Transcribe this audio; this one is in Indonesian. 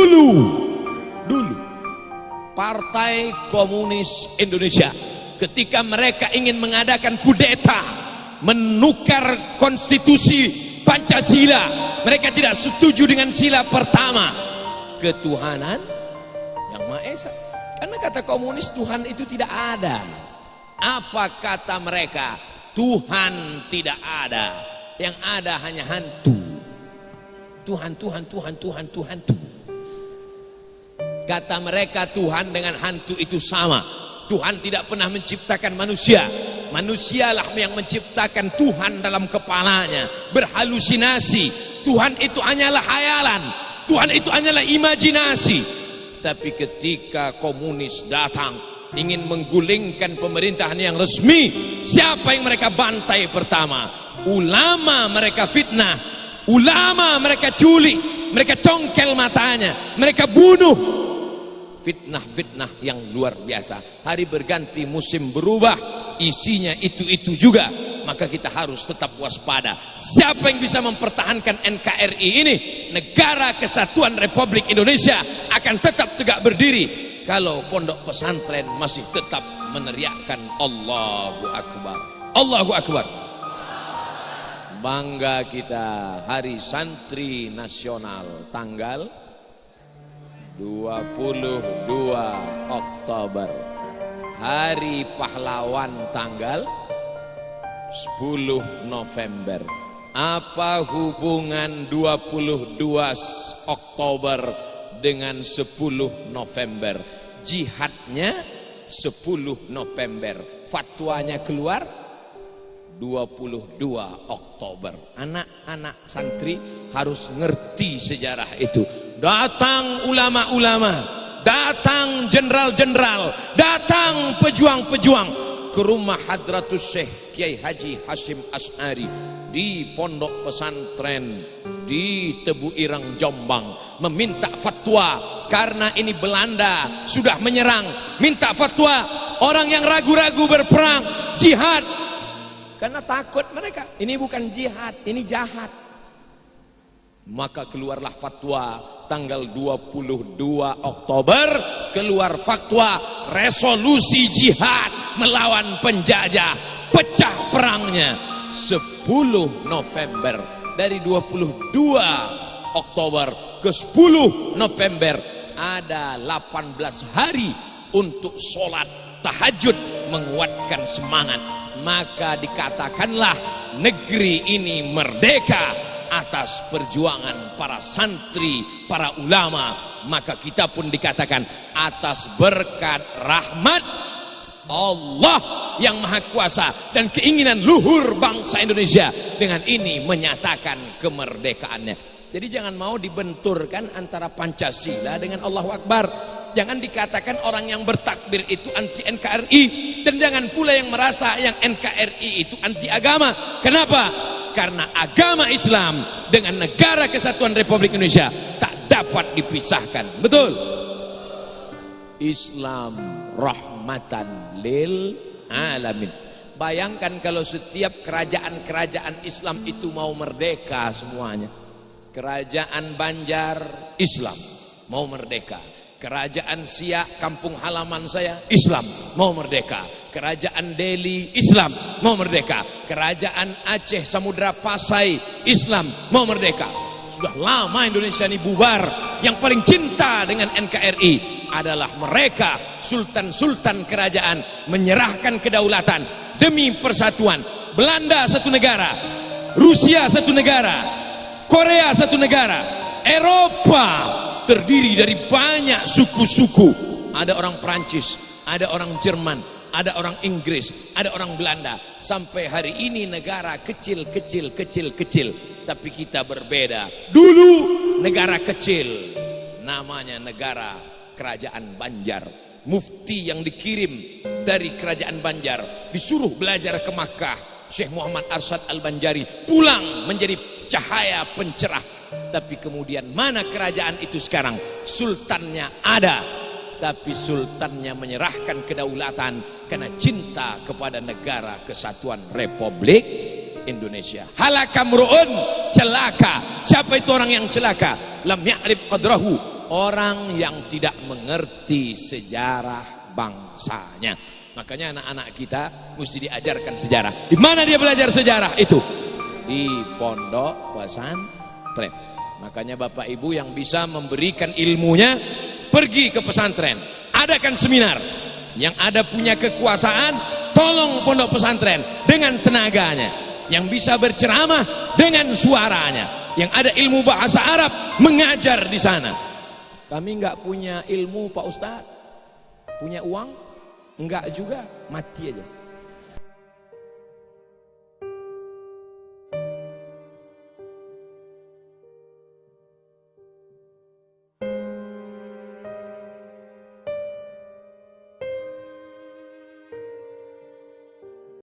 Dulu Partai Komunis Indonesia ketika mereka ingin mengadakan kudeta, menukar konstitusi Pancasila, mereka tidak setuju dengan sila pertama, ketuhanan yang Maha Esa. Karena kata komunis Tuhan itu tidak ada. Apa kata mereka? Tuhan tidak ada, yang ada hanya hantu. Tuhan. Kata mereka Tuhan dengan hantu itu sama. Tuhan tidak pernah menciptakan manusia. Manusialah yang menciptakan Tuhan dalam kepalanya, berhalusinasi. Tuhan itu hanyalah hayalan, Tuhan itu hanyalah imajinasi. Tapi ketika komunis datang ingin menggulingkan pemerintahan yang resmi, siapa yang mereka bantai pertama? Ulama mereka fitnah, ulama mereka culik, mereka congkel matanya, mereka bunuh. Fitnah yang luar biasa. Hari berganti, musim berubah, isinya itu juga. Maka kita harus tetap waspada. Siapa yang bisa mempertahankan NKRI ini, Negara Kesatuan Republik Indonesia, akan tetap tegak berdiri kalau pondok pesantren masih tetap meneriakkan Allahu Akbar. Allahu Akbar. Bangga kita, Hari Santri Nasional tanggal 22 Oktober, Hari Pahlawan tanggal 10 November. Apa hubungan 22 Oktober dengan 10 November? Jihadnya 10 November, fatwanya keluar 22 Oktober. Anak-anak santri harus ngerti sejarah itu. Datang ulama-ulama, datang jenderal-jenderal, datang pejuang-pejuang ke rumah Hadratus Syekh Kiai Haji Hashim Asy'ari di pondok pesantren di Tebu Ireng Jombang, meminta fatwa karena ini Belanda sudah menyerang. Minta fatwa orang yang ragu-ragu berperang, jihad, karena takut mereka ini bukan jihad, ini jahat. Maka keluarlah fatwa tanggal 22 Oktober, keluar fatwa resolusi jihad melawan penjajah, pecah perangnya 10 November. Dari 22 Oktober ke 10 November ada 18 hari untuk sholat tahajud, menguatkan semangat. Maka dikatakanlah negeri ini merdeka atas perjuangan para santri, para ulama. Maka kita pun dikatakan atas berkat rahmat Allah yang Maha Kuasa dan keinginan luhur bangsa Indonesia, dengan ini menyatakan kemerdekaannya. Jadi jangan mau dibenturkan antara Pancasila dengan Allahu Akbar. Jangan dikatakan orang yang bertakbir itu anti NKRI, dan jangan pula yang merasa yang NKRI itu anti agama. Kenapa? Karena agama Islam dengan Negara Kesatuan Republik Indonesia tak dapat dipisahkan. Betul? Islam rahmatan lil alamin. Bayangkan kalau setiap kerajaan-kerajaan Islam itu mau merdeka semuanya. Kerajaan Banjar Islam mau merdeka, Kerajaan Siak kampung halaman saya Islam mau merdeka, Kerajaan Delhi Islam mau merdeka, Kerajaan Aceh Samudra Pasai Islam mau merdeka. Sudah lama Indonesia ini bubar. Yang paling cinta dengan NKRI adalah mereka, sultan-sultan kerajaan menyerahkan kedaulatan demi persatuan. Belanda satu negara, Rusia satu negara, Korea satu negara, Eropa terdiri dari banyak suku-suku. Ada orang Prancis, ada orang Jerman, ada orang Inggris, ada orang Belanda. Sampai hari ini negara kecil, tapi kita berbeda. Dulu negara kecil, namanya negara Kerajaan Banjar. Mufti yang dikirim dari Kerajaan Banjar disuruh belajar ke Makkah, Syekh Muhammad Arsyad Al-Banjari, pulang menjadi cahaya pencerah. Tapi kemudian mana kerajaan itu sekarang? Sultannya ada, tapi sultannya menyerahkan kedaulatan karena cinta kepada Negara Kesatuan Republik Indonesia. Halakamruun, celaka. Siapa itu orang yang celaka? Lam ya'rif qadrahu orang yang tidak mengerti sejarah bangsanya. Makanya anak-anak kita mesti diajarkan sejarah. Di mana dia belajar sejarah itu? Di pondok pesantren. Makanya Bapak Ibu yang bisa memberikan ilmunya, pergi ke pesantren, adakan seminar. Yang ada punya kekuasaan, tolong pondok pesantren dengan tenaganya. Yang bisa berceramah dengan suaranya. Yang ada ilmu bahasa Arab, mengajar di sana. Kami nggak punya ilmu Pak Ustadz. Punya uang? Enggak juga, mati aja.